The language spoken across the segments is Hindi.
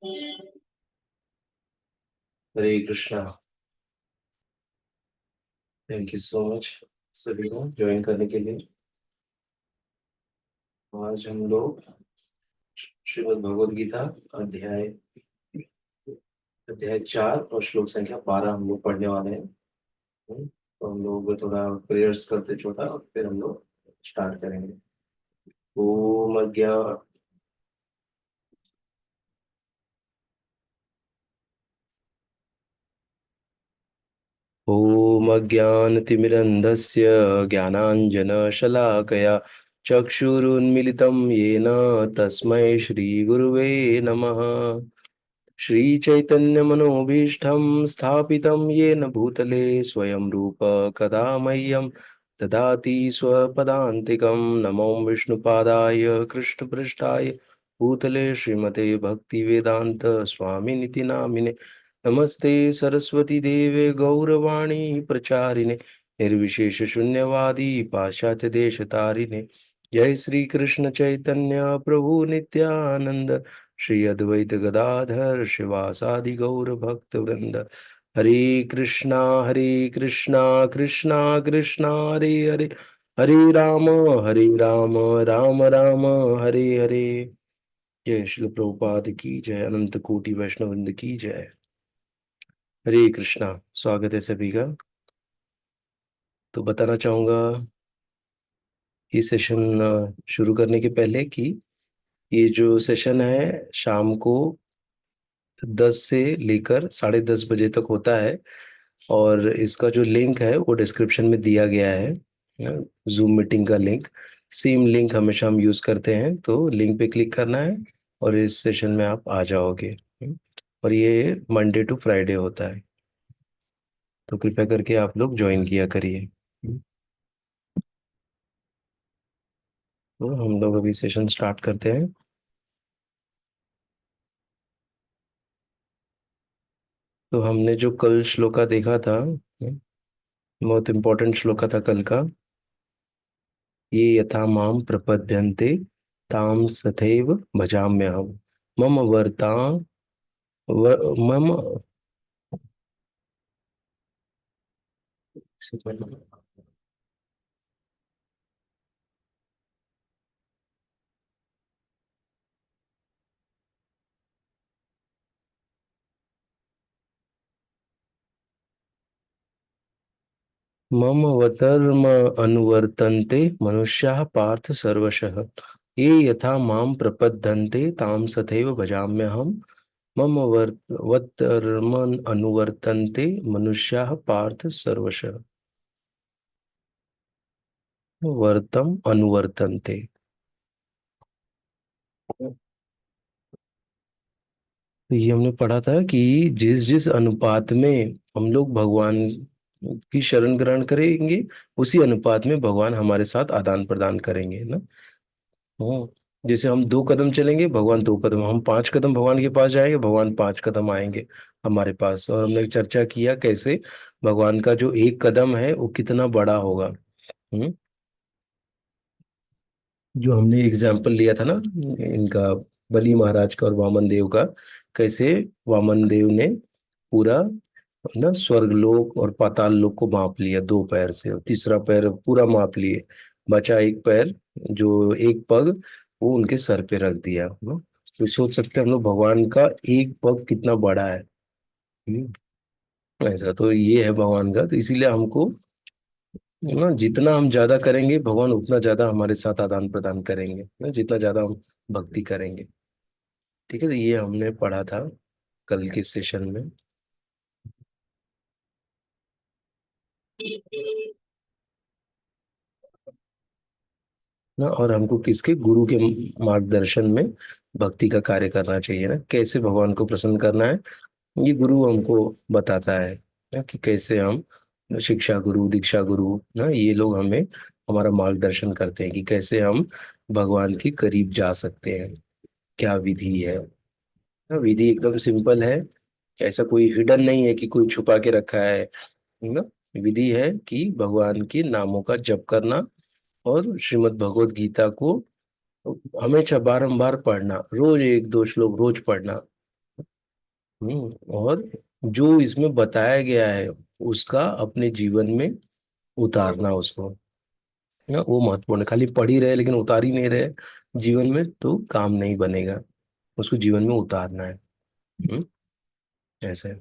Hare Krishna. Thank you so much सभी को ज्वाइन करने के लिए। आज हम लोग श्रीमद् भगवद गीता अध्याय अध्याय 4 और श्लोक संख्या 12 हम लोग पढ़ने वाले हैं। तो हम लोग थोड़ा प्रेयर्स करते छोटा और फिर हम लोग स्टार्ट करेंगे। ओम अज्ञान ओम अज्ञानतिमिरन्धस्य ज्ञानाञ्जनशलाकया चक्षुरुन्मिलितं येन तस्मै श्रीगुरुवे नमः। श्रीचैतन्यमनोभीष्टं स्थापितं येन भूतले स्वयं रूप कदा मह्यं ददाति स्वपदान्तिकं। नमो विष्णुपादाय कृष्णपृष्ठाय भूतले श्रीमते भक्तिवेदान्त स्वामिनिति नामिने। नमस्ते सरस्वती देवे गौरवाणी प्रचारिणे निर्विशेष शून्यवादी पाश्चात्य देश तारिणे। जय श्री कृष्ण चैतन्य प्रभु नित्यानंद श्री अद्वैत गदाधर शिवासादि गौर भक्त वृंद। हरे कृष्णा कृष्णा कृष्णा हरे हरे, हरे राम राम राम हरे हरे। जय श्री प्रभुपाद की जय, अनंत कोटि वैष्णव वृंद की जय। हरे कृष्णा। स्वागत है सभी का। तो बताना चाहूँगा ये सेशन शुरू करने के पहले कि ये जो सेशन है शाम को 10 से लेकर 10:30 बजे तक होता है। और इसका जो लिंक है वो डिस्क्रिप्शन में दिया गया है, जूम मीटिंग का लिंक। सेम लिंक हमेशा हम यूज़ करते हैं, तो लिंक पे क्लिक करना है और इस सेशन में आप आ जाओगे। और ये मंडे टू फ्राइडे होता है, तो कृपया करके आप लोग ज्वाइन किया करिए। तो हम लोग अभी सेशन स्टार्ट करते हैं। तो हमने जो कल श्लोका देखा था, बहुत इंपॉर्टेंट श्लोका था कल का। ये यथा माम प्रपद्यन्ते ताम तथैव भजाम्यहम्। मम वर्ता मम मम वतर्म अनुवर्तन्ते मनुष्याः पार्थ सर्वशः। ये यथा माम प्रपद्यन्ते ताम तथैव भजाम्यहम्। मम वतर्म अनुवर्तन्ते मनुष्याः पार्थ सर्वशः। वर्तम अनुवर्तन्ते। तो ये हमने पढ़ा था कि जिस जिस अनुपात में हम लोग भगवान की शरण ग्रहण करेंगे, उसी अनुपात में भगवान हमारे साथ आदान प्रदान करेंगे ना। हाँ, जैसे हम 2 कदम चलेंगे भगवान 2 कदम, हम 5 कदम भगवान के पास जाएंगे भगवान 5 कदम आएंगे हमारे पास। और हमने चर्चा किया कैसे भगवान का जो 1 कदम है वो कितना बड़ा होगा। हम्म। जो हमने एग्जाम्पल लिया था ना इनका, बलि महाराज का और वामन देव का, कैसे वामन देव ने पूरा ना स्वर्गलोक और पाताल लोक को माप लिया 2 पैर से, और तीसरा पैर पूरा माप लिए। बचा एक पैर, जो एक पग, वो उनके सर पे रख दिया ना। तो सोच सकते हैं हम लोग भगवान का एक पग कितना बड़ा है। ऐसा तो ये है भगवान का, तो इसीलिए हमको ना जितना हम ज्यादा करेंगे भगवान उतना ज्यादा हमारे साथ आदान प्रदान करेंगे ना, जितना ज्यादा हम भक्ति करेंगे। ठीक है, तो ये हमने पढ़ा था कल के सेशन में ना। और हमको किसके गुरु के मार्गदर्शन में भक्ति का कार्य करना चाहिए ना, कैसे भगवान को प्रसन्न करना है, ये गुरु हमको बताता है ना। कि कैसे हम शिक्षा गुरु दीक्षा गुरु ना, ये लोग हमें हमारा मार्गदर्शन करते हैं कि कैसे हम भगवान के करीब जा सकते हैं। क्या विधि है ना, विधि एकदम सिंपल है। ऐसा कोई हिडन नहीं है कि कोई छुपा के रखा है ना। विधि है कि भगवान के नामों का जप करना और श्रीमद् भगवद गीता को हमेशा बारंबार पढ़ना, रोज 1-2 श्लोक रोज पढ़ना। और जो इसमें बताया गया है उसका अपने जीवन में उतारना उसको, ना वो महत्वपूर्ण है। खाली पढ़ ही रहे लेकिन उतार ही नहीं रहे जीवन में तो काम नहीं बनेगा, उसको जीवन में उतारना है। हम्म, ऐसे है।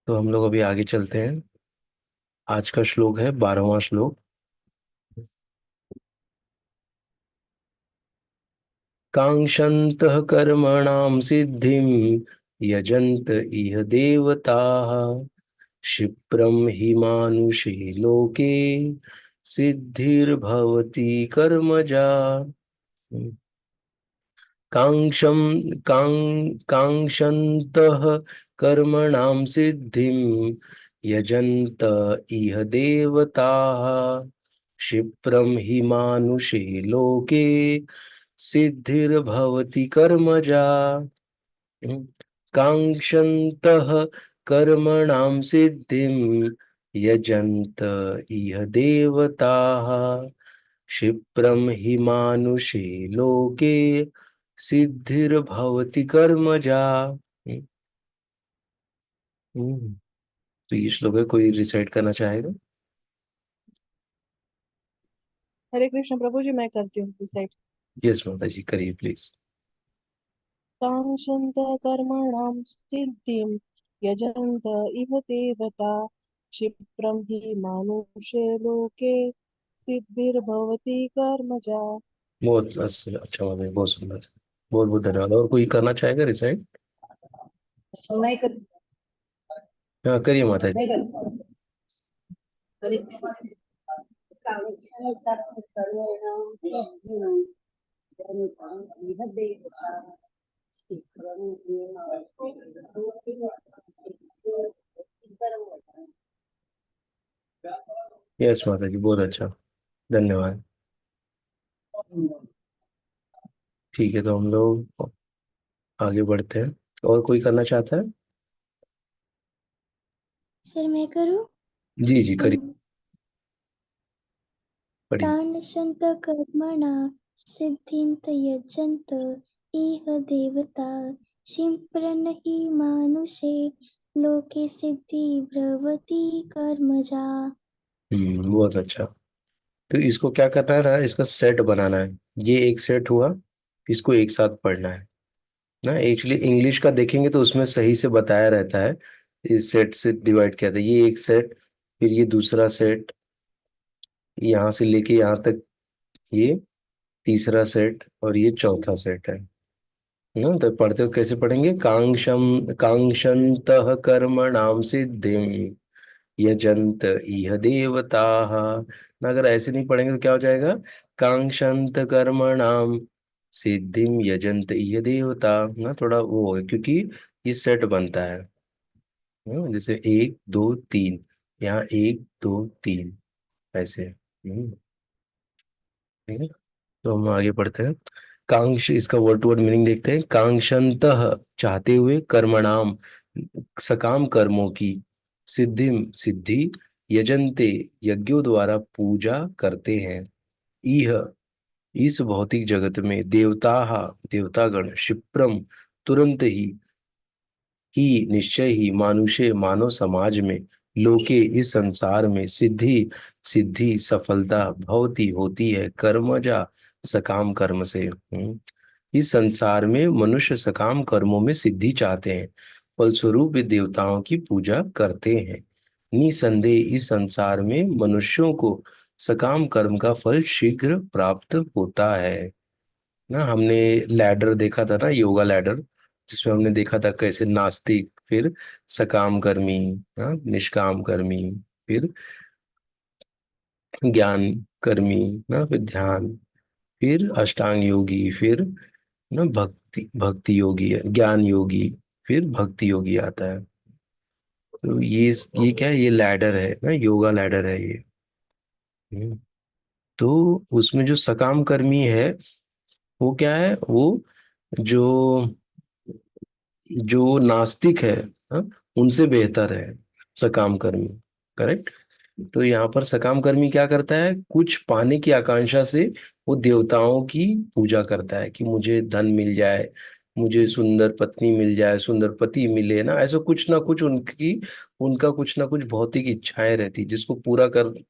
तो हम लोग अभी आगे चलते हैं। आज का श्लोक है 12वां श्लोक। कांक्षन्तः कर्मणां सिद्धिं यजन्त इह देवताः क्षिप्रं हि मानुषे लोके सिद्धिर्भवति कर्मजा। कांक्षं कांक्षन्तः कर्मणां सिद्धिं यजन्त इह देवताः क्षिप्रं हि मानुषे लोके सिद्धिर्भवति कर्मजा। कांक्षन्तः कर्मणां सिद्धिं यजन्त इह देवताः क्षिप्रं हि मानुषे लोके सिद्धिर्भवति कर्मजा। हम्म, तो ये श्लोक है, कोई रिसाइट करना चाहेगा? हरे कृष्ण प्रभु जी, मैं करती हूँ रिसाइट। यस माता जी, करिए प्लीज। कांक्षन्त कर्मणां सिद्धिं यजन्त इह देवता क्षिप्रं हि मानुषे लोके सिद्धिर्भवति कर्मजा। बहुत अच्छा माता जी, बहुत सुंदर, बहुत बहुत धन्यवाद। और कोई करना चाहेगा रिसाइट? नहीं कर हाँ करिए माता जी। नहीं कर यस माता जी, बहुत अच्छा, धन्यवाद। ठीक है, तो हम लोग आगे बढ़ते हैं। और कोई करना चाहता है? सर मैं करूं? जी जी करिए, पढ़िए। कांक्षन्त कर्मणा सिद्धिं यजन्त इह देवता क्षिप्रं हि मानुषे लोके सिद्धि भवति कर्मजा। बहुत अच्छा। तो इसको क्या करना है ना, इसका सेट बनाना है। ये एक सेट हुआ, इसको एक साथ पढ़ना है ना। एक्चुअली इंग्लिश का देखेंगे तो उसमें सही से बताया रहता है, इस सेट से डिवाइड किया था। ये एक सेट, फिर ये दूसरा सेट, यहाँ से लेके यहाँ तक ये तीसरा सेट, और ये चौथा सेट है ना। तो पढ़ते हो कैसे पढ़ेंगे? कांक्षन्तः कर्मणां सिद्धिं यजन्त इह देवताः ना। अगर ऐसे नहीं पढ़ेंगे तो क्या हो जाएगा? कांक्षन्त कर्मणां सिद्धिं यजन्त इह देवता ना, थोड़ा वो है क्योंकि ये सेट बनता है जैसे एक दो तीन, यहाँ एक दो तीन, ऐसे। ठीक है, तो हम आगे बढ़ते हैं। कांक्ष, इसका वर्ड टू वर्ड मीनिंग देखते हैं। कांक्षन्तः, चाहते हुए, कर्मणाम, सकाम कर्मों की, सिद्धिम, सिद्धि, यजन्ते, यज्ञों द्वारा पूजा करते हैं, इह, इस भौतिक जगत में, देवता, देवतागण, क्षिप्रम, तुरंत ही निश्चय ही, मानुषे, मानव समाज में, लोके, इस संसार में, सिद्धि, सिद्धि, सफलता, भवती, होती है, कर्मजा, सकाम कर्म से। इस संसार में मनुष्य सकाम कर्मों में सिद्धि चाहते हैं, फलस्वरूप वे देवताओं की पूजा करते हैं। निसंदेह इस संसार में मनुष्यों को सकाम कर्म का फल शीघ्र प्राप्त होता है ना। हमने लैडर देखा था ना, योगा लैडर, जिसमें हमने देखा था कैसे नास्तिक, फिर सकाम कर्मी, हाँ, निष्काम कर्मी, फिर ज्ञान कर्मी ना, फिर ध्यान, फिर अष्टांग योगी, फिर ना भक्ति, भक्ति योगी, ज्ञान योगी, फिर भक्ति योगी आता है। तो ये क्या है? ये लैडर है ना, योगा लैडर है ये। हम्म, तो उसमें जो सकाम कर्मी है वो क्या है? वो जो जो नास्तिक है, हाँ, उनसे बेहतर है सकाम कर्मी। करेक्ट। तो यहाँ पर सकाम कर्मी क्या करता है? कुछ पाने की आकांक्षा से वो देवताओं की पूजा करता है कि मुझे धन मिल जाए, मुझे सुंदर पत्नी मिल जाए, सुंदर पति मिले ना, ऐसा कुछ ना कुछ उनका कुछ ना कुछ भौतिक इच्छाएं रहती, जिसको पूरा कर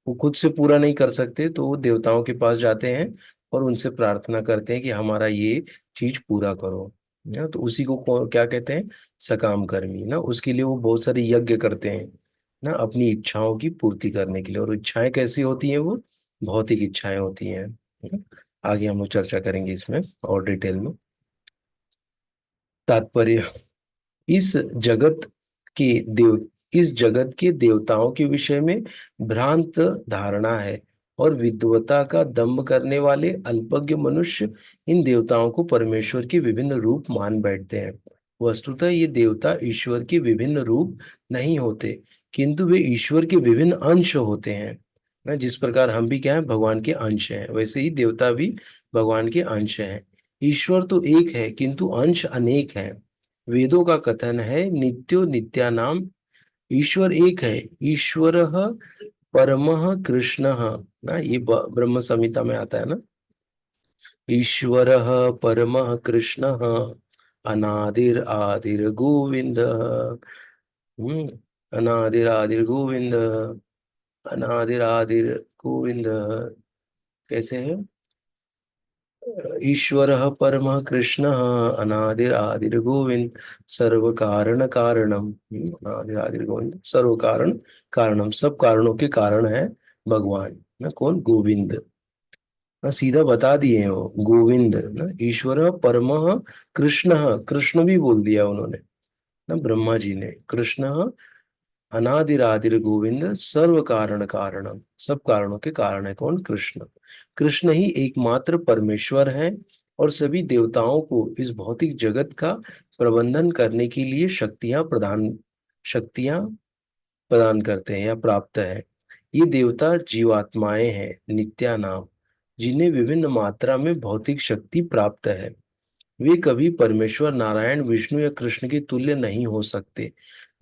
वो खुद से पूरा नहीं कर सकते, तो वो देवताओं के पास जाते हैं और उनसे प्रार्थना करते हैं कि हमारा ये चीज पूरा करो ना। तो उसी को क्या कहते हैं, सकाम कर्मी ना। उसके लिए वो बहुत सारे यज्ञ करते हैं ना, अपनी इच्छाओं की पूर्ति करने के लिए। और इच्छाएं कैसी होती हैं, वो भौतिक इच्छाएं होती हैं ना? आगे हम लोग चर्चा करेंगे इसमें और डिटेल में। तात्पर्य, इस जगत के इस जगत के देवताओं के विषय में भ्रांत धारणा है, और विद्वता का दंभ करने वाले अल्पज्ञ मनुष्य इन देवताओं को परमेश्वर के विभिन्न रूप मान बैठते हैं। वस्तुतः ये देवता ईश्वर के विभिन्न रूप नहीं होते, किंतु वे ईश्वर के विभिन्न अंश होते हैं ना। जिस प्रकार हम भी क्या है, भगवान के अंश हैं, वैसे ही देवता भी भगवान के अंश हैं। ईश्वर तो एक है, किंतु अंश अनेक हैं। वेदों का कथन है, नित्यो नित्यानाम, ईश्वर एक है, ईश्वर परमः कृष्ण ना। ये ब्रह्म संहिता में आता है ना, ईश्वर परमः कृष्ण अनादिर आदिर गोविंद। अनादिर आदिर गोविंद, अनादिर आदिर गोविंद। कैसे है, ईश्वरः परमः कृष्णः अनादिर आदिर गोविंद सर्व कारण कारणम। अनादिर आदिर गोविंद सर्व कारण कारणम, सब कारणों के कारण है भगवान ना। कौन, गोविंद ना, सीधा बता दिए हैं वो, गोविंद ना। ईश्वर परमः कृष्णः, कृष्ण भी बोल दिया उन्होंने ना, ब्रह्मा जी ने। कृष्ण अनादिर आदिर गोविंद सर्व कारण कारणम, सब कारणों के कारण है कौन, कृष्ण। कृष्ण ही एकमात्र परमेश्वर है, और सभी देवताओं को इस भौतिक जगत का प्रबंधन करने के लिए शक्तियां प्रदान करते हैं या प्राप्त है। ये देवता जीवात्माएं हैं, नित्या नाम, जिन्हें विभिन्न मात्रा में भौतिक शक्ति प्राप्त है। वे कभी परमेश्वर नारायण विष्णु या कृष्ण के तुल्य नहीं हो सकते।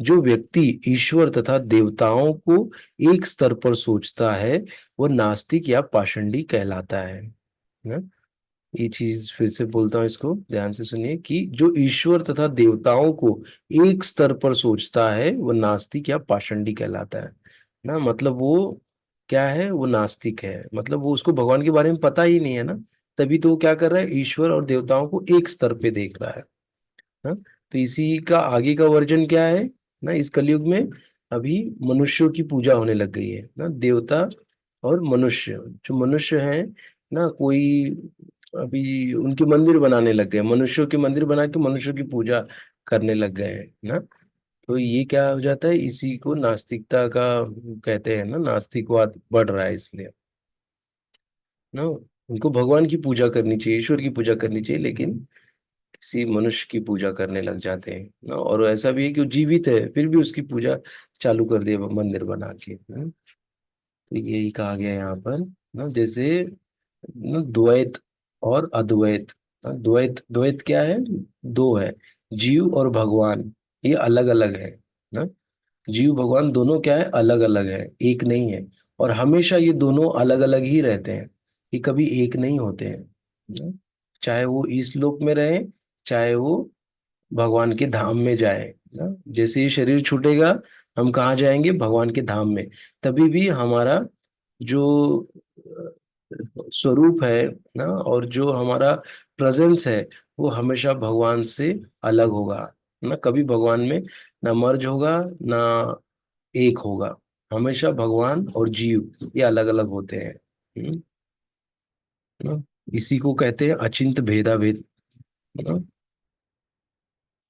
जो व्यक्ति ईश्वर तथा देवताओं को एक स्तर पर सोचता है, वह नास्तिक या पाषंडी कहलाता है ना। ये चीज फिर से बोलता हूँ, इसको ध्यान से सुनिए, कि जो ईश्वर तथा देवताओं को एक स्तर पर सोचता है, वह नास्तिक या पाषंडी कहलाता है ना। मतलब वो क्या है, वो नास्तिक है, मतलब वो, उसको भगवान के बारे में पता ही नहीं है ना। तभी तो वो क्या कर रहा है, ईश्वर और देवताओं को एक स्तर पे देख रहा है ना। तो इसी का आगे का वर्जन क्या है ना, इस कलयुग में अभी मनुष्यों की पूजा होने लग गई है ना। देवता और मनुष्य, जो मनुष्य हैं ना, कोई अभी उनके मंदिर बनाने लग गए, मनुष्यों के मंदिर बना के मनुष्यों की पूजा करने लग गए हैं ना। तो ये क्या हो जाता है, इसी को नास्तिकता का कहते हैं ना, नास्तिकवाद बढ़ रहा है इसलिए ना। उनको भगवान की पूजा करनी चाहिए, ईश्वर की पूजा करनी चाहिए, लेकिन किसी मनुष्य की पूजा करने लग जाते हैं ना। और ऐसा भी है कि वो जीवित है, फिर भी उसकी पूजा चालू कर दिया मंदिर बना के ना। तो यही कहा गया है यहाँ पर ना। जैसे ना, द्वैत और अद्वैत ना। द्वैत, द्वैत क्या है, दो है, जीव और भगवान, ये अलग अलग है ना। जीव भगवान दोनों क्या है, अलग अलग है, एक नहीं है। और हमेशा ये दोनों अलग अलग ही रहते हैं, ये कभी एक नहीं होते हैं ना। चाहे वो इस लोक में रहे, चाहे वो भगवान के धाम में जाए ना। जैसे ये शरीर छूटेगा, हम कहाँ जाएंगे, भगवान के धाम में। तभी भी हमारा जो स्वरूप है ना, और जो हमारा प्रेजेंस है, वो हमेशा भगवान से अलग होगा ना। कभी भगवान में ना मर्ज होगा, ना एक होगा। हमेशा भगवान और जीव ये अलग अलग होते हैं ना। इसी को कहते हैं अचिंत भेदा भेद ना,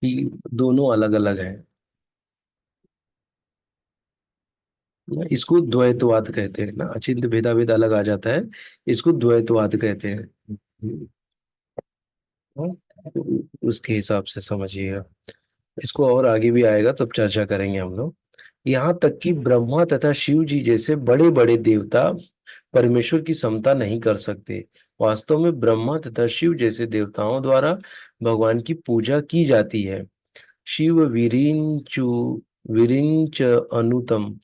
कि दोनों अलग अलग हैं ना। इसको द्वैतवाद कहते हैं ना, अचिंत भेदाभेद अलग आ जाता है, इसको द्वैतवाद कहते हैं। हाँ, तो उसके हिसाब से समझिएगा। इसको और आगे भी आएगा, तब चर्चा करेंगे हम लोग। यहाँ तक कि ब्रह्मा तथा शिव जी जैसे बड़े बड़े देवता परमेश्वर की समता नहीं कर सकते। वास्तव में ब्रह्मा तथा शिव जैसे देवताओं द्वारा भगवान की पूजा की जाती है। शिव विरिंच अनुतम।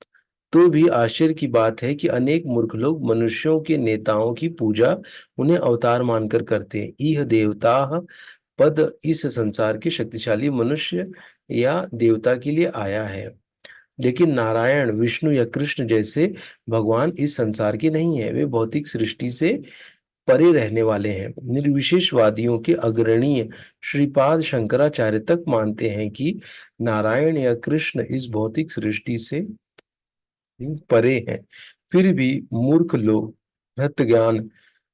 तो भी आश्चर्य की बात है कि अनेक मूर्ख लोग मनुष्यों के नेताओं की पूजा उन्हें अवतार मानकर करते हैं। इह देवता पद इस संसार के शक्तिशाली मनुष्य या देवता के लिए आया है, लेकिन नारायण, विष्णु या कृष्ण जैसे भगवान इस संसार के नहीं है। वे भौतिक सृष्टि से परे रहने वाले हैं। निर्विशेषवादियों के अग्रणीय श्रीपाद शंकराचार्य तक मानते हैं कि नारायण या कृष्ण इस भौतिक सृष्टि से परे हैं। फिर भी मूर्ख लोग भक्त ज्ञान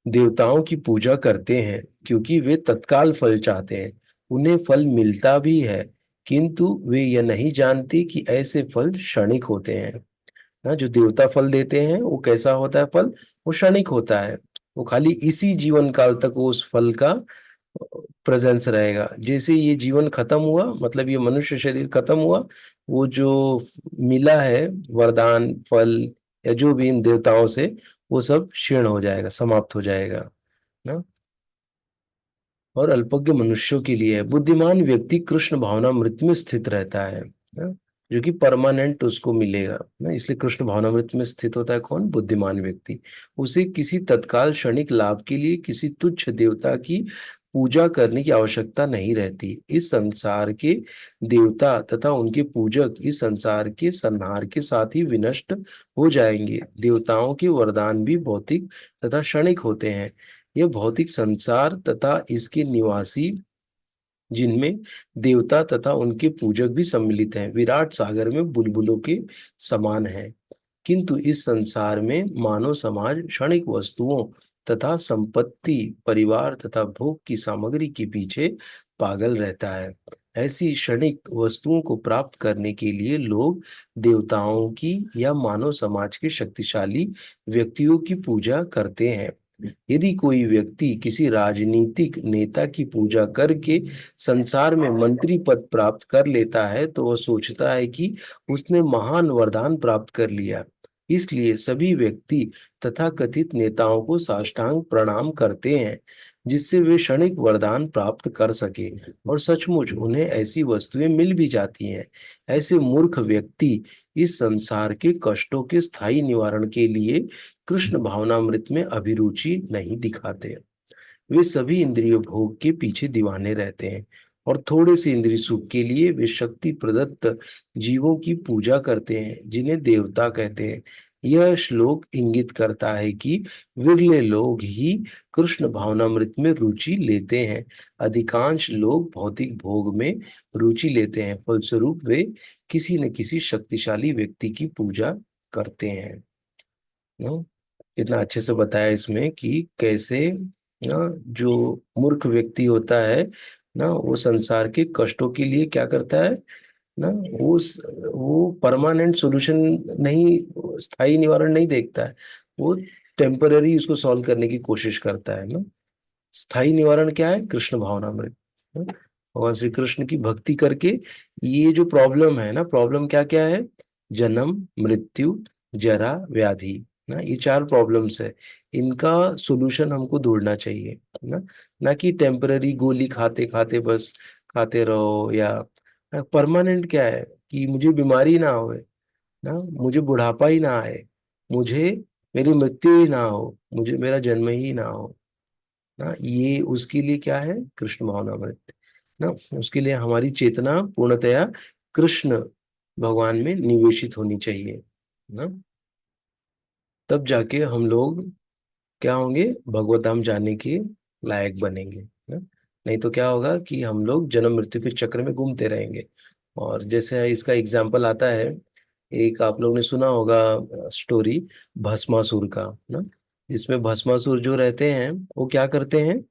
देवताओं की पूजा करते हैं, क्योंकि वे तत्काल फल चाहते हैं। उन्हें फल मिलता भी है, किंतु वे यह नहीं जानते कि ऐसे फल क्षणिक होते हैं। ना, जो देवता फल देते हैं वो कैसा होता है फल, वो क्षणिक होता है। वो खाली इसी जीवन काल तक वो उस फल का प्रेजेंस रहेगा। जैसे ये जीवन खत्म हुआ, मतलब ये मनुष्य शरीर खत्म हुआ, वो जो मिला है वरदान फल या जो भी इन देवताओं से, वो सब क्षीण हो जाएगा, समाप्त हो जाएगा ना। और अल्पज्ञ मनुष्यों के लिए बुद्धिमान व्यक्ति कृष्ण भावनामृत में स्थित रहता है ना, जो कि परमानेंट उसको मिलेगा ना। इसलिए कृष्ण भावनामृत में स्थित होता है कौन, बुद्धिमान व्यक्ति। उसे किसी तत्काल क्षणिक लाभ के लिए किसी तुच्छ देवता की पूजा करने की आवश्यकता नहीं रहती। इस संसार के देवता तथा उनके पूजक इस संसार के संहार के साथ ही विनष्ट हो जाएंगे। देवताओं के वरदान भी भौतिक तथा क्षणिक होते हैं। यह भौतिक संसार तथा इसके निवासी, जिनमें देवता तथा उनके पूजक भी सम्मिलित हैं, विराट सागर में बुलबुलों के समान है। किंतु इस संसार में मानव समाज क्षणिक वस्तुओं तथा संपत्ति, परिवार तथा भोग की सामग्री के पीछे पागल रहता है। ऐसी क्षणिक वस्तुओं को प्राप्त करने के लिए लोग देवताओं की या मानव समाज के शक्तिशाली व्यक्तियों की पूजा करते हैं। यदि कोई व्यक्ति किसी राजनीतिक नेता की पूजा करके संसार में मंत्री पद प्राप्त कर लेता है, तो वह सोचता है कि उसने महान वरदान प्राप्त कर लिया। इसलिए सभी व्यक्ति तथाकथित नेताओं को साष्टांग प्रणाम करते हैं, जिससे वे क्षणिक वरदान प्राप्त कर सके, और सचमुच उन्हें ऐसी वस्तुएं मिल भी जाती हैं। ऐसे मूर्ख व्यक्ति इस संसार के कष्टों के स्थायी निवारण के लिए कृष्ण भावनामृत में अभिरुचि नहीं दिखाते। वे सभी इंद्रिय भोग के पीछे दीवाने रहते हैं, और थोड़े से इंद्रिय सुख के लिए वे शक्ति प्रदत्त जीवों की पूजा करते हैं, जिन्हें देवता कहते हैं। यह श्लोक इंगित करता है कि विरले लोग ही कृष्ण भावनामृत में रुचि लेते हैं। अधिकांश लोग भौतिक भोग में रुचि लेते हैं, फलस्वरूप वे किसी न किसी शक्तिशाली व्यक्ति की पूजा करते हैं ना। कितना अच्छे से बताया इसमें कि कैसे ना जो मूर्ख व्यक्ति होता है ना, वो संसार के कष्टों के लिए क्या करता है ना, वो परमानेंट सॉल्यूशन नहीं, स्थायी निवारण नहीं देखता है। वो टेम्पररी उसको सॉल्व करने की कोशिश करता है ना। स्थायी निवारण क्या है, कृष्ण भावनामृत। ना? भगवान श्री कृष्ण की भक्ति करके ये जो प्रॉब्लम है ना, प्रॉब्लम क्या क्या है, जन्म मृत्यु जरा व्याधि ना, ये चार प्रॉब्लम्स है। इनका सॉल्यूशन हमको ढूंढना चाहिए ना। ना कि टेम्पररी गोली खाते खाते बस खाते रहो, या परमानेंट क्या है कि मुझे बीमारी ना हो ना, मुझे बुढ़ापा ही ना आए, मुझे मेरी मृत्यु ही ना हो, मुझे मेरा जन्म ही ना हो ना। ये उसके लिए क्या है, कृष्ण भावनामृत ना। उसके लिए हमारी चेतना पूर्णतया कृष्ण भगवान में निवेशित होनी चाहिए ना। तब जाके हम लोग क्या होंगे, भगवत धाम जाने के लायक बनेंगे ना। नहीं तो क्या होगा कि हम लोग जन्म मृत्यु के चक्र में घूमते रहेंगे। और जैसे इसका एग्जाम्पल आता है, एक आप लोग ने सुना होगा स्टोरी भस्मासुर का ना, जिसमें भस्मासुर जो रहते हैं वो क्या करते हैं,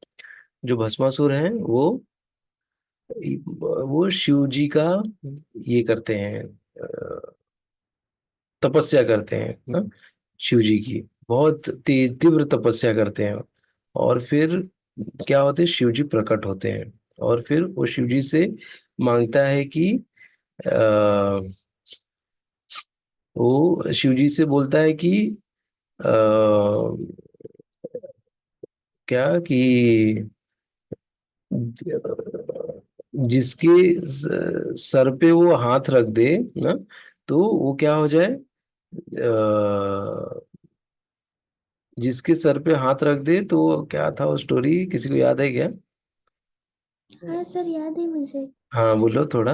जो भस्मासुर हैं वो शिव जी का ये करते हैं, तपस्या करते हैं ना, शिव जी की बहुत तेज तीव्र तपस्या करते हैं। और फिर क्या होते हैं, शिव जी प्रकट होते हैं, और फिर वो शिव जी से मांगता है कि आ, वो शिव जी से बोलता है कि आ, क्या कि जिसके सर पे वो हाथ रख दे ना, तो वो क्या हो जाए, जिसके सर पे हाथ रख दे तो क्या था वो स्टोरी, किसी को याद है क्या। हाँ सर, याद है मुझे। हाँ बोलो थोड़ा।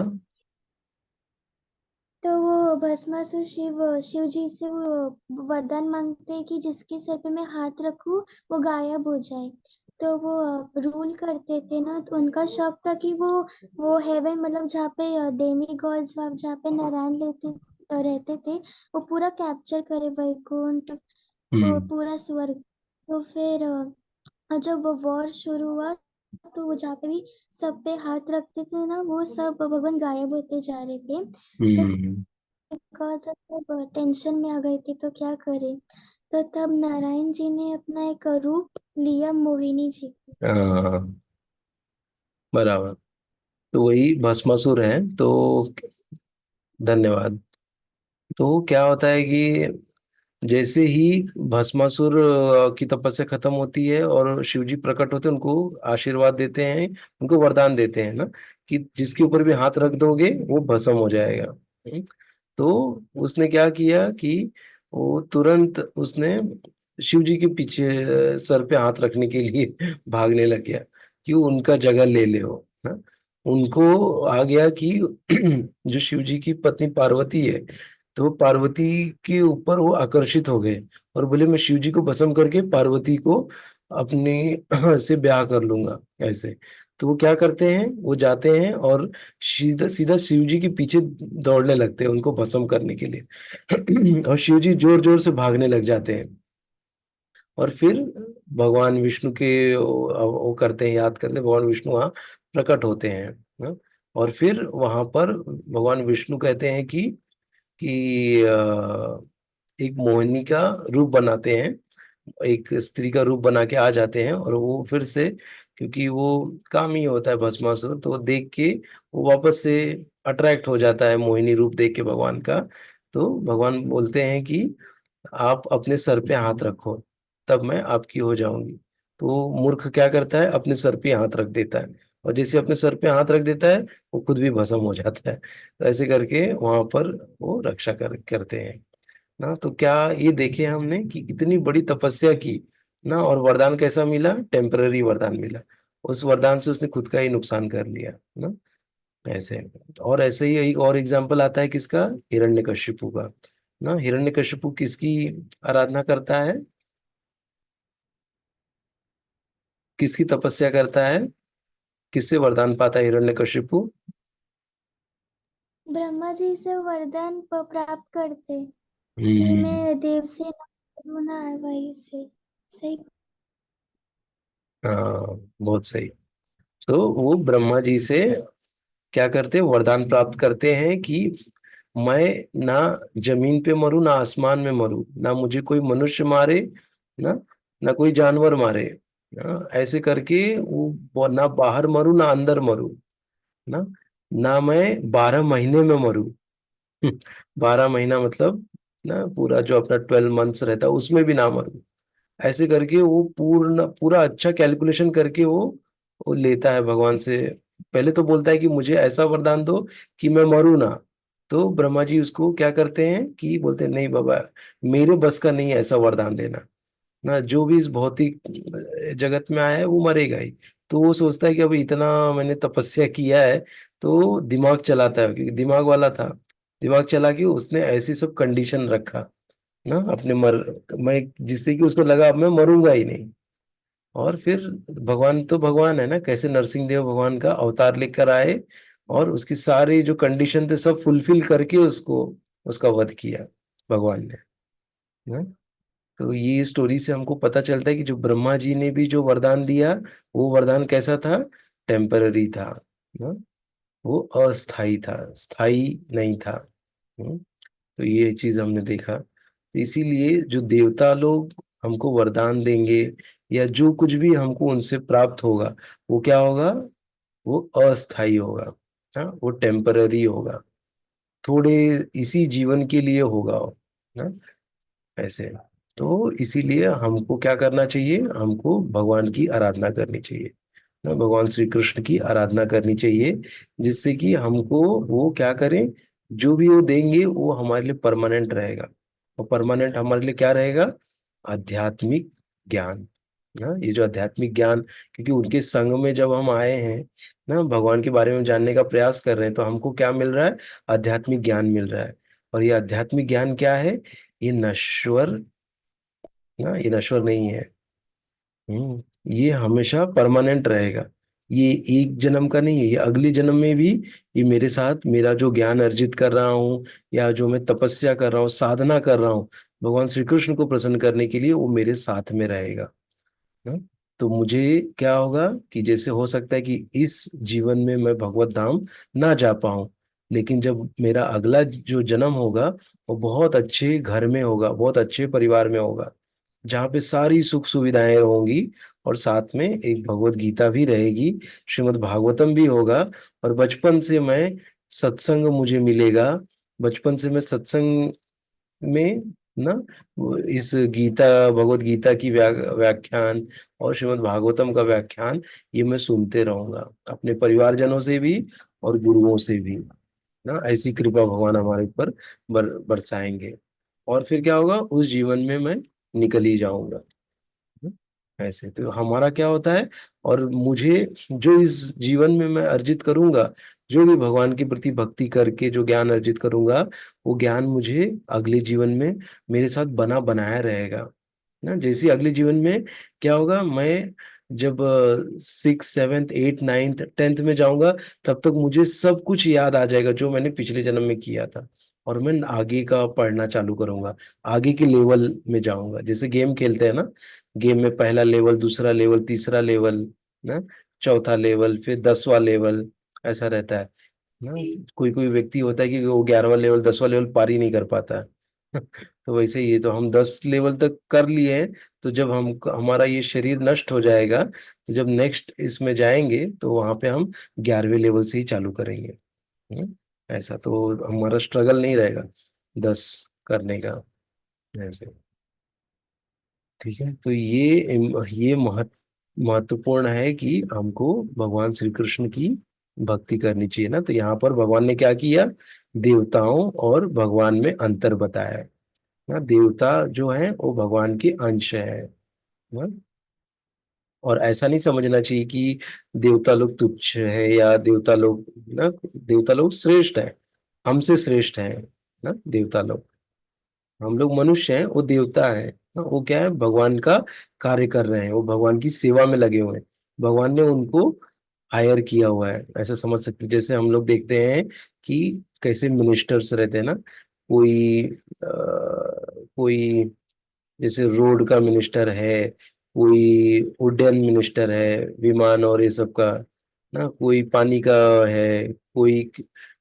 तो वो भस्मासुर शिव जी से वो वरदान मांगते हैं कि जिसके सर पे मैं हाथ रखूं वो गायब हो जाए। तो वो रूल करते थे ना, तो उनका शौक था कि वो हेवन, मतलब जहाँ पे डेमी गॉड्स जहाँ पे नारायण रहते थे, वो पूरा कैप्चर करे, वैकुंठ, वो हम्म। पूरा स्वर्ग। तो फिर जब वो वॉर शुरू हुआ, तो वो जहाँ पे भी सब पे हाथ रखते थे ना, वो सब भगवान गायब होते जा रहे थे। तो हम्म। का जब सब टेंशन में आ गए थे तो क्या करे, तो तब नारायण जी ने अपना एक रूप लिया, मोहिनी जी को। हाँ बराबर। तो वही भस्मासुर है। तो धन्यवाद। तो क्या होता है कि जैसे ही भस्मासुर की तपस्या खत्म होती है और शिव जी प्रकट होते हैं, उनको आशीर्वाद देते हैं, उनको वरदान देते हैं ना, कि जिसके ऊपर भी हाथ रख दोगे वो भस्म हो जाएगा। तो उसने क्या किया कि वो तुरंत उसने शिव जी के पीछे सर पे हाथ रखने के लिए भागने लग गया कि वो उनका जगह ले ले हो ना। उनको आ गया कि जो शिव जी की पत्नी पार्वती है, तो पार्वती के ऊपर वो आकर्षित हो गए और बोले मैं शिव जी को भस्म करके पार्वती को अपने से ब्याह कर लूंगा ऐसे। तो वो क्या करते हैं, वो जाते हैं और सीधा सीधा शिव जी के पीछे दौड़ने लगते हैं उनको भस्म करने के लिए और शिव जी जोर जोर से भागने लग जाते हैं। और फिर भगवान विष्णु के वो करते हैं, याद करते हैं, भगवान विष्णु वहाँ प्रकट होते हैं ना। और फिर वहां पर भगवान विष्णु कहते हैं कि एक मोहिनी का रूप बनाते हैं, एक स्त्री का रूप बना के आ जाते हैं, और वो फिर से, क्योंकि वो काम ही होता है भस्मासुर, तो वो देख के वो वापस से अट्रैक्ट हो जाता है मोहिनी रूप देख के भगवान का। तो भगवान बोलते हैं कि आप अपने सर पे हाथ रखो, तब मैं आपकी हो जाऊंगी। तो वो मूर्ख क्या करता है, अपने सर पे हाथ रख देता है, और जैसे अपने सर पे हाथ रख देता है वो खुद भी भस्म हो जाता है। तो ऐसे करके वहां पर वो रक्षा करते हैं ना। तो क्या ये देखे हमने कि इतनी बड़ी तपस्या की ना, और वरदान कैसा मिला, टेम्पररी वरदान मिला। उस वरदान से उसने खुद का ही नुकसान कर लिया ना ऐसे। और ऐसे ही एक और एग्जाम्पल आता है किसका, हिरण्यकशिपु का ना। हिरण्यकशिपु किसकी आराधना करता है, किसकी तपस्या करता है, किससे वरदान पाता है हिरण्यकशिपु। ब्रह्मा जी से वरदान प्राप्त करते कि हम्म। मैं देव से ना करूँ ना वही से। सही। हाँ बहुत सही। तो वो ब्रह्मा जी से क्या करते हैं, वरदान प्राप्त करते हैं कि मैं ना जमीन पे मरूं, ना आसमान में मरूं, ना मुझे कोई मनुष्य मारे ना, ना कोई जानवर मारे ना। ऐसे करके वो ना बाहर मरूं ना अंदर मरूं ना, ना मैं 12 महीने में मरूं 12 महीना मतलब ना पूरा जो अपना 12 मंथ्स रहता है उसमें भी ना मरूं। ऐसे करके वो पूर्ण पूरा अच्छा कैलकुलेशन करके वो लेता है भगवान से। पहले तो बोलता है कि मुझे ऐसा वरदान दो कि मैं मरूं ना। तो ब्रह्मा जी उसको क्या करते हैं कि बोलते हैं नहीं बाबा, मेरे बस का नहीं है ऐसा वरदान देना ना, जो भी इस भौतिक जगत में आया है वो मरेगा ही। तो वो सोचता है कि अभी इतना मैंने तपस्या किया है, तो दिमाग चलाता है, क्योंकि दिमाग वाला था। दिमाग चला के उसने ऐसी सब कंडीशन रखा ना अपने मैं, जिससे कि उसको लगा अब मैं मरूंगा ही नहीं। और फिर भगवान तो भगवान है ना, कैसे नरसिंह देव भगवान का अवतार लेकर आए और उसकी सारी जो कंडीशन थे सब फुलफिल करके उसको उसका वध किया भगवान ने ना। तो ये स्टोरी से हमको पता चलता है कि जो ब्रह्मा जी ने भी जो वरदान दिया, वो वरदान कैसा था, टेम्पररी था ना, वो अस्थाई था, स्थाई नहीं था। हम्म। तो ये चीज हमने देखा। तो इसीलिए जो देवता लोग हमको वरदान देंगे या जो कुछ भी हमको उनसे प्राप्त होगा, वो क्या होगा, वो अस्थाई होगा। हाँ वो टेम्पररी होगा, थोड़े इसी जीवन के लिए होगा वो, ना ऐसे। तो इसीलिए हमको क्या करना चाहिए, हमको भगवान की आराधना करनी चाहिए ना, भगवान श्री कृष्ण की आराधना करनी चाहिए, जिससे कि हमको वो क्या करें, जो भी वो देंगे वो हमारे लिए परमानेंट रहेगा। और परमानेंट हमारे लिए क्या रहेगा, आध्यात्मिक ज्ञान ना, ये जो आध्यात्मिक ज्ञान, क्योंकि उनके संग में जब हम आए हैं ना, भगवान के बारे में जानने का प्रयास कर रहे हैं, तो हमको क्या मिल रहा है? आध्यात्मिक ज्ञान मिल रहा है। और ये आध्यात्मिक ज्ञान क्या है? ये नश्वर, ना, ये नश्वर नहीं है। ये हमेशा परमानेंट रहेगा। ये एक जन्म का नहीं है, ये अगले जन्म में भी ये मेरे साथ, मेरा जो ज्ञान अर्जित कर रहा हूँ या जो मैं तपस्या कर रहा हूँ, साधना कर रहा हूँ भगवान श्री कृष्ण को प्रसन्न करने के लिए, वो मेरे साथ में रहेगा ना। तो मुझे क्या होगा कि जैसे हो सकता है कि इस जीवन में मैं भगवत धाम ना जा पाऊं, लेकिन जब मेरा अगला जो जन्म होगा वो बहुत अच्छे घर में होगा, बहुत अच्छे परिवार में होगा, जहाँ पे सारी सुख सुविधाएं होंगी, और साथ में एक भगवत गीता भी रहेगी, श्रीमद् भागवतम भी होगा। और बचपन से मैं सत्संग मुझे मिलेगा, बचपन से मैं सत्संग में ना, वो इस गीता, भगवत गीता की व्याख्यान और श्रीमद् भागवतम का व्याख्यान, ये मैं सुनते रहूंगा अपने परिवारजनों से भी और गुरुओं से भी ना। ऐसी कृपा भगवान हमारे ऊपर बरसाएंगे, और फिर क्या होगा, उस जीवन में मैं निकल ही जाऊंगा। ऐसे तो हमारा क्या होता है, और मुझे जो इस जीवन में मैं अर्जित करूंगा, जो भी भगवान के प्रति भक्ति करके जो ज्ञान अर्जित करूंगा, वो ज्ञान मुझे अगले जीवन में मेरे साथ बना बनाया रहेगा ना। जैसे अगले जीवन में क्या होगा, मैं जब 6, 7, 8, 9, 10th में जाऊंगा, तब तक मुझे सब कुछ याद आ जाएगा जो मैंने पिछले जन्म में किया था, और मैं आगे का पढ़ना चालू करूंगा, आगे के लेवल में जाऊंगा। जैसे गेम खेलते हैं ना, गेम में पहला लेवल, दूसरा लेवल, तीसरा लेवल ना, चौथा लेवल, फिर 10वां लेवल, ऐसा रहता है ना। कोई कोई व्यक्ति होता है कि वो 11वां लेवल, 10वां लेवल पार ही नहीं कर पाता है। तो वैसे ही ये तो हम 10 लेवल तक कर लिए हैं। तो जब हम हमारा ये शरीर नष्ट हो जाएगा, तो जब नेक्स्ट इसमें जाएंगे तो वहां पे हम 11वें लेवल से ही चालू करेंगे। हम्म, ऐसा तो हमारा स्ट्रगल नहीं रहेगा 10 करने का, ऐसे। ठीक है, तो ये महत्वपूर्ण है कि हमको भगवान श्री कृष्ण की भक्ति करनी चाहिए ना। तो यहाँ पर भगवान ने क्या किया, देवताओं और भगवान में अंतर बताया है ना। देवता जो है वो भगवान के अंश है ना। और ऐसा नहीं समझना चाहिए कि देवता लोग तुच्छ है या देवता लोग ना, देवता लोग श्रेष्ठ है, हमसे श्रेष्ठ है ना देवता लोग। हम लोग मनुष्य हैं, वो देवता है ना। वो क्या है, भगवान का कार्य कर रहे हैं, वो भगवान की सेवा में लगे हुए हैं, भगवान ने उनको हायर किया हुआ है, ऐसा समझ सकते हैं। जैसे हम लोग देखते हैं कि कैसे मिनिस्टर्स रहते हैं ना, कोई जैसे रोड का मिनिस्टर है, कोई उड्डयन मिनिस्टर है, विमान और ये सब का ना, कोई पानी का है, कोई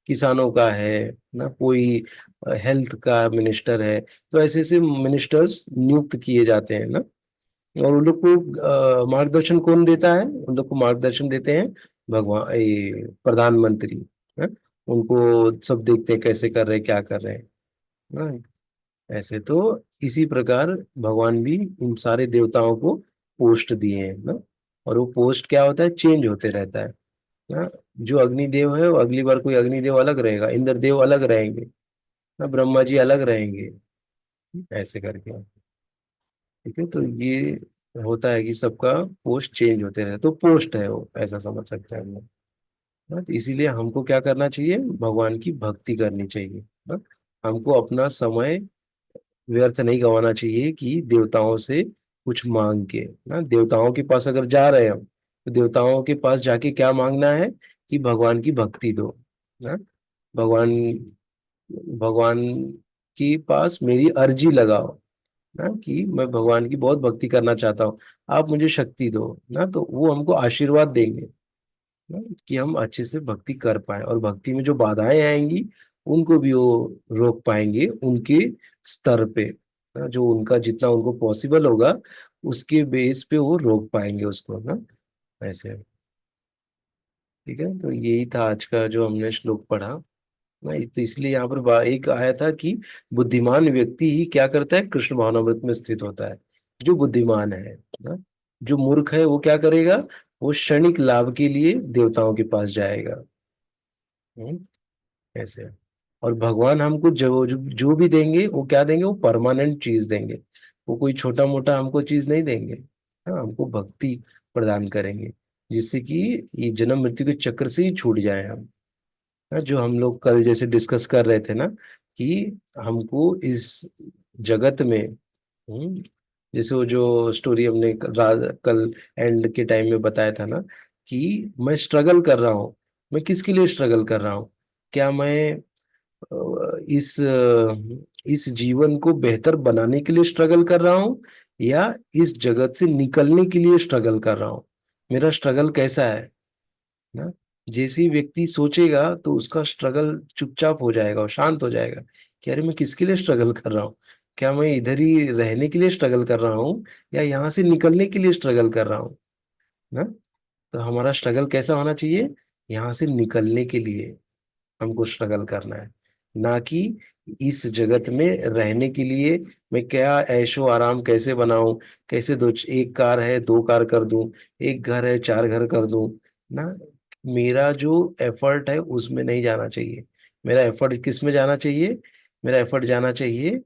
किसानों का है ना, कोई हेल्थ का मिनिस्टर है। तो ऐसे ऐसे मिनिस्टर्स नियुक्त किए जाते हैं ना। और उन लोग को मार्गदर्शन कौन देता है? उन लोग को मार्गदर्शन देते हैं भगवान, ये प्रधानमंत्री है। उनको सब देखते हैं कैसे कर रहे हैं, क्या कर रहे हैं ना। ऐसे तो इसी प्रकार भगवान भी इन सारे देवताओं को पोस्ट दिए हैं ना। और वो पोस्ट क्या होता है, चेंज होते रहता है ना। जो अग्निदेव है वो अगली बार कोई अग्निदेव अलग रहेगा, इंद्रदेव अलग रहेंगे ना, ब्रह्मा जी अलग रहेंगे, ऐसे करके। ठीक है, तो ये होता है कि सबका पोस्ट चेंज होते रहता है, तो पोस्ट है वो, ऐसा समझ सकते हैं हम लोग ना। तो इसीलिए हमको क्या करना चाहिए, भगवान की भक्ति करनी चाहिए ना। हमको अपना समय व्यर्थ नहीं गंवाना चाहिए कि देवताओं से कुछ मांग के ना। देवताओं के पास अगर जा रहे हैं हम, तो देवताओं के पास जाके क्या मांगना है कि भगवान की भक्ति दो ना। भगवान भगवान के पास मेरी अर्जी लगाओ ना, कि मैं भगवान की बहुत भक्ति करना चाहता हूँ, आप मुझे शक्ति दो ना। तो वो हमको आशीर्वाद देंगे ना, कि हम अच्छे से भक्ति कर पाए, और भक्ति में जो बाधाएं आएंगी उनको भी वो रोक पाएंगे उनके स्तर पे ना, जो उनका जितना उनको पॉसिबल होगा उसके बेस पे वो रोक पाएंगे उसको ना, ऐसे। ठीक है, तो यही था आज का जो हमने श्लोक पढ़ा ना। तो इसलिए यहाँ पर एक आया था कि बुद्धिमान व्यक्ति ही क्या करता है, कृष्ण भावनामृत में स्थित होता है, जो बुद्धिमान है ना। जो मूर्ख है वो क्या करेगा, वो क्षणिक लाभ के लिए देवताओं के पास जाएगा। ऐसे। और भगवान हमको जो भी देंगे वो क्या देंगे, वो परमानेंट चीज देंगे, वो कोई छोटा मोटा हमको चीज नहीं देंगे हाँ, हमको भक्ति प्रदान करेंगे, जिससे कि ये जन्म मृत्यु के चक्र से ही छूट जाए हम। हाँ, जो हम लोग कल जैसे डिस्कस कर रहे थे ना, कि हमको इस जगत में, जैसे वो जो स्टोरी हमने कल एंड के टाइम में बताया था ना, कि मैं स्ट्रगल कर रहा हूँ। मैं किसके लिए स्ट्रगल कर रहा हूँ? क्या मैं इस जीवन को बेहतर बनाने के लिए स्ट्रगल कर रहा हूँ, या इस जगत से निकलने के लिए स्ट्रगल कर रहा हूँ? मेरा स्ट्रगल कैसा है ना? जैसे ही व्यक्ति सोचेगा तो उसका स्ट्रगल चुपचाप हो जाएगा और शांत हो जाएगा, कि अरे मैं किसके लिए स्ट्रगल कर रहा हूँ? क्या मैं इधर ही रहने के लिए स्ट्रगल कर रहा हूँ, या यहाँ से निकलने के लिए स्ट्रगल कर रहा हूँ ना? तो हमारा स्ट्रगल कैसा होना चाहिए? यहाँ से निकलने के लिए हमको स्ट्रगल करना है, ना कि इस जगत में रहने के लिए मैं क्या ऐशो आराम कैसे बनाऊं, कैसे दो एक कार है 2 कार कर दूं, एक घर है 4 घर कर दूं ना। मेरा जो एफर्ट है उसमें नहीं जाना चाहिए। मेरा एफर्ट किस में जाना चाहिए? मेरा एफर्ट जाना चाहिए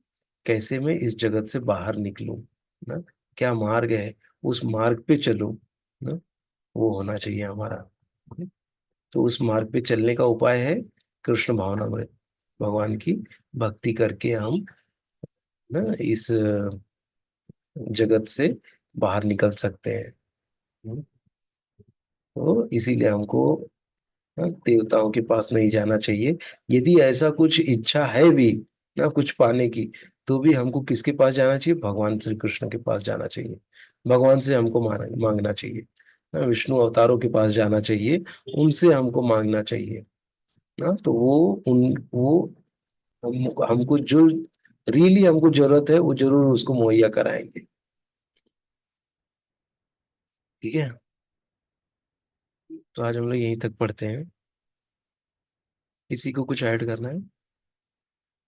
कैसे मैं इस जगत से बाहर निकलूं ना, क्या मार्ग है, उस मार्ग पे चलूं ना। वो होना चाहिए हमारा। तो उस मार्ग पे चलने का उपाय है कृष्ण भावनामृत, भगवान की भक्ति करके हम ना इस जगत से बाहर निकल सकते हैं। हम्म, तो इसीलिए हमको ना देवताओं के पास नहीं जाना चाहिए। यदि ऐसा कुछ इच्छा है भी ना कुछ पाने की, तो भी हमको किसके पास जाना चाहिए? भगवान श्री कृष्ण के पास जाना चाहिए। भगवान से हमको मांगना चाहिए ना, विष्णु अवतारों के पास जाना चाहिए, उनसे हमको मांगना चाहिए ना। तो वो हमको जो रियली हमको जरूरत है वो जरूर उसको मुहैया कराएंगे। ठीक है, तो आज हम लोग यहीं तक पढ़ते हैं। किसी को कुछ ऐड करना है?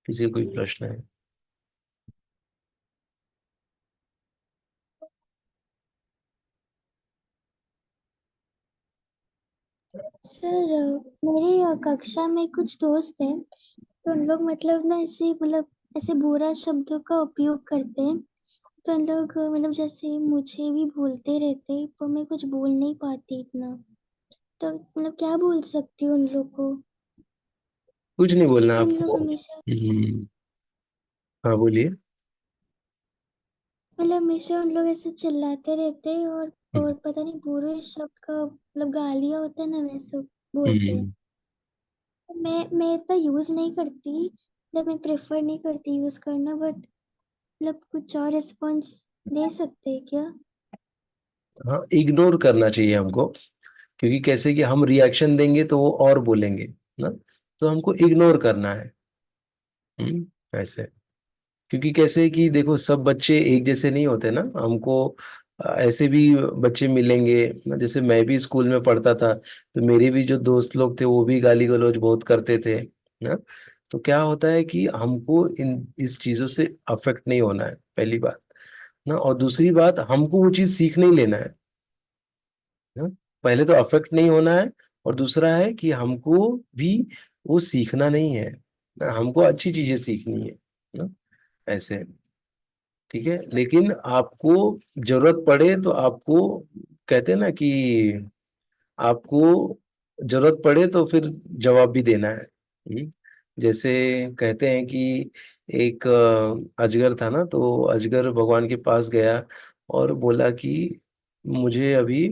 किसी को कोई प्रश्न है? सर मेरे कक्षा में कुछ दोस्त हैं, तो उन लोग मतलब ना ऐसे मतलब ऐसे बुरा शब्दों का उपयोग करते हैं। तो उन लोग मतलब जैसे मुझे भी बोलते रहते, पर मैं कुछ बोल नहीं पाती इतना। तो मतलब क्या बोल सकती हूँ उन लोग को? कुछ नहीं बोलना कि उन लोग आपको। हमेशा हाँ बोलिए। मतलब हमेशा उन लोग ऐसे चिल्लाते रहते हैं, हम्म, और पता नहीं बुरे शब्द का मतलब गालियाँ होता है ना, वैसे बोलते हैं। हम्म। मैं इतना यूज नहीं करती, मतलब मैं प्रेफर नहीं करती यूज करना, बट मतलब कुछ और रिस्पॉन्स दे सकते हैं क्या? हाँ, इग्नोर करना चाहिए हमको, क्योंकि कैसे कि हम रिएक्शन देंगे तो वो और बोलेंगे ना। तो हमको इग्नोर करना है। ऐसे, क्योंकि कैसे कि देखो सब बच्चे एक जैसे नहीं होते ना। हमको ऐसे भी बच्चे मिलेंगे ना, जैसे मैं भी स्कूल में पढ़ता था, तो मेरे भी जो दोस्त लोग थे वो भी गाली गलौज बहुत करते थे ना। तो क्या होता है कि हमको इन इस चीजों से अफेक्ट नहीं होना है, पहली बात ना। और दूसरी बात, हमको वो चीज सीख नहीं लेना है ना। पहले तो अफेक्ट नहीं होना है, और दूसरा है कि हमको भी वो सीखना नहीं है ना, हमको अच्छी चीजें सीखनी है ना। ऐसे, ठीक है। लेकिन आपको जरूरत पड़े तो आपको, कहते हैं ना कि आपको जरूरत पड़े तो फिर जवाब भी देना है। जैसे कहते हैं कि एक अजगर था ना, तो अजगर भगवान के पास गया और बोला कि मुझे अभी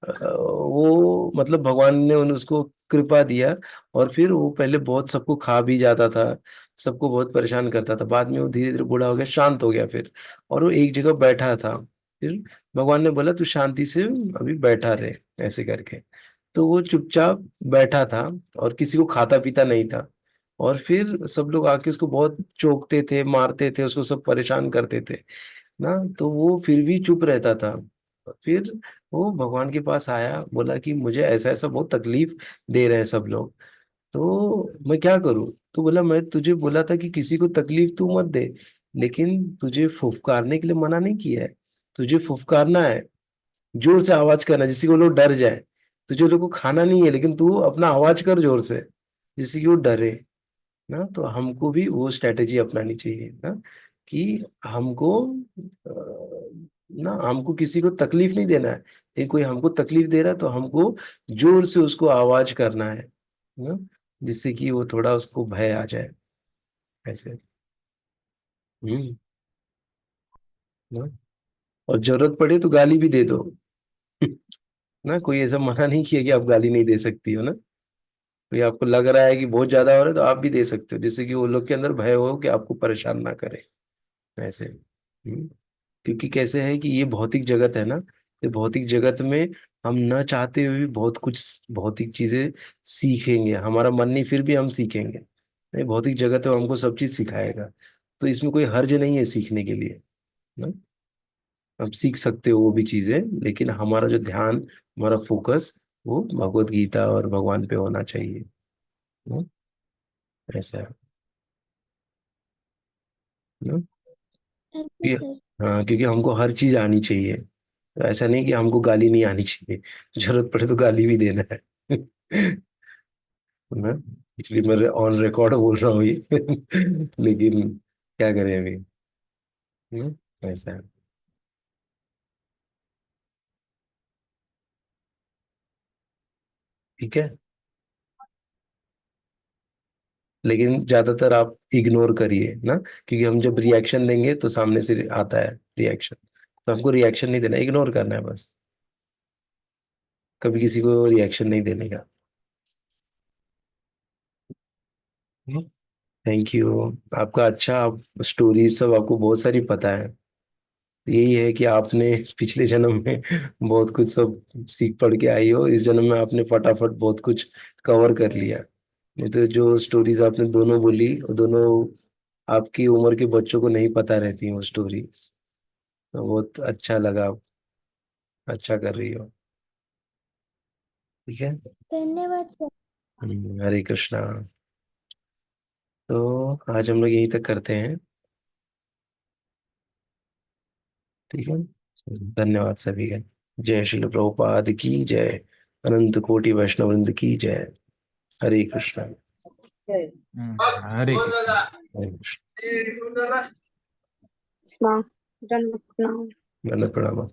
वो मतलब भगवान ने उसको कृपा दिया, और फिर वो पहले बहुत सबको खा भी जाता था, सबको बहुत परेशान करता था। बाद में वो धीरे धीरे बूढ़ा हो गया, शांत हो गया फिर, और वो एक जगह बैठा था। फिर भगवान ने बोला तू शांति से अभी बैठा रहे, ऐसे करके। तो वो चुपचाप बैठा था, और किसी को खाता पीता नहीं था। और फिर सब लोग आके उसको बहुत चोकते थे, मारते थे, उसको सब परेशान करते थे ना। तो वो फिर भी चुप रहता था। फिर वो भगवान के पास आया, बोला कि मुझे ऐसा ऐसा बहुत तकलीफ दे रहे हैं सब लोग, तो मैं क्या करूं? तो बोला मैं तुझे बोला था कि किसी को तकलीफ तू मत दे, लेकिन तुझे फुफकारने के लिए मना नहीं किया है। तुझे फुफकारना है, जोर से आवाज करना जिससे कि वो लोग डर जाए। तुझे लोग को खाना नहीं है, लेकिन तू अपना आवाज कर जोर से, जिससे कि वो डरे ना। तो हमको भी वो स्ट्रेटेजी अपनानी चाहिए ना, कि हमको ना, हमको किसी को तकलीफ नहीं देना है। लेकिन कोई हमको तकलीफ दे रहा है तो हमको जोर से उसको आवाज करना है ना, जिससे कि वो थोड़ा उसको भय आ जाए, ऐसे। हम्म। ना, और जरूरत पड़े तो गाली भी दे दो। ना, कोई ऐसा मना नहीं किया कि आप गाली नहीं दे सकती हो ना। कोई आपको लग रहा है कि बहुत ज्यादा हो रहा है तो आप भी दे सकते हो, जिससे कि वो लोग के अंदर भय हो कि आपको परेशान ना करे, ऐसे। क्योंकि कैसे है कि ये भौतिक जगत है ना, ये भौतिक जगत में हम न चाहते हुए भी बहुत कुछ भौतिक चीजें सीखेंगे, हमारा मन नहीं फिर भी हम सीखेंगे। नहीं, भौतिक जगत है, वो हमको सब चीज सिखाएगा। तो इसमें कोई हर्ज नहीं है सीखने के लिए ना। आप सीख सकते हो वो भी चीजें, लेकिन हमारा जो ध्यान, हमारा फोकस वो भगवत गीता और भगवान पे होना चाहिए ना? ऐसा है ना? थैंक यू ये- सर। हाँ, क्योंकि हमको हर चीज आनी चाहिए। ऐसा नहीं कि हमको गाली नहीं आनी चाहिए, जरूरत पड़े तो गाली भी देना है। ना, इसलिए मैं ऑन रिकॉर्ड बोल रहा हूँ ये। लेकिन क्या करें अभी ना? ऐसा है। ठीक है, लेकिन ज्यादातर आप इग्नोर करिए ना, क्योंकि हम जब रिएक्शन देंगे तो सामने से आता है रिएक्शन। तो हमको रिएक्शन नहीं देना, इग्नोर करना है बस। कभी किसी को रिएक्शन नहीं देने का। Thank you. आपका अच्छा, आप स्टोरीज सब आपको बहुत सारी पता है। यही है कि आपने पिछले जन्म में बहुत कुछ सब सीख पढ़ के आई हो, इस जन्म में आपने फटाफट बहुत कुछ कवर कर लिया। नहीं तो जो स्टोरीज आपने दोनों बोली, वो दोनों आपकी उम्र के बच्चों को नहीं पता रहती वो स्टोरीज। तो बहुत अच्छा लगा, आप अच्छा कर रही हो। ठीक है। धन्यवाद सर। हरे कृष्णा। तो आज हम लोग यहीं तक करते हैं। ठीक है। धन्यवाद सभी का। जय श्री प्रभुपाद की जय। अनंत कोटि वैष्णव वृंद की जय। हरे कृष्णा। हरे कृष्ण। हरे कृष्ण। प्रणाम। दंडवत प्रणाम। दंडवत प्रणाम।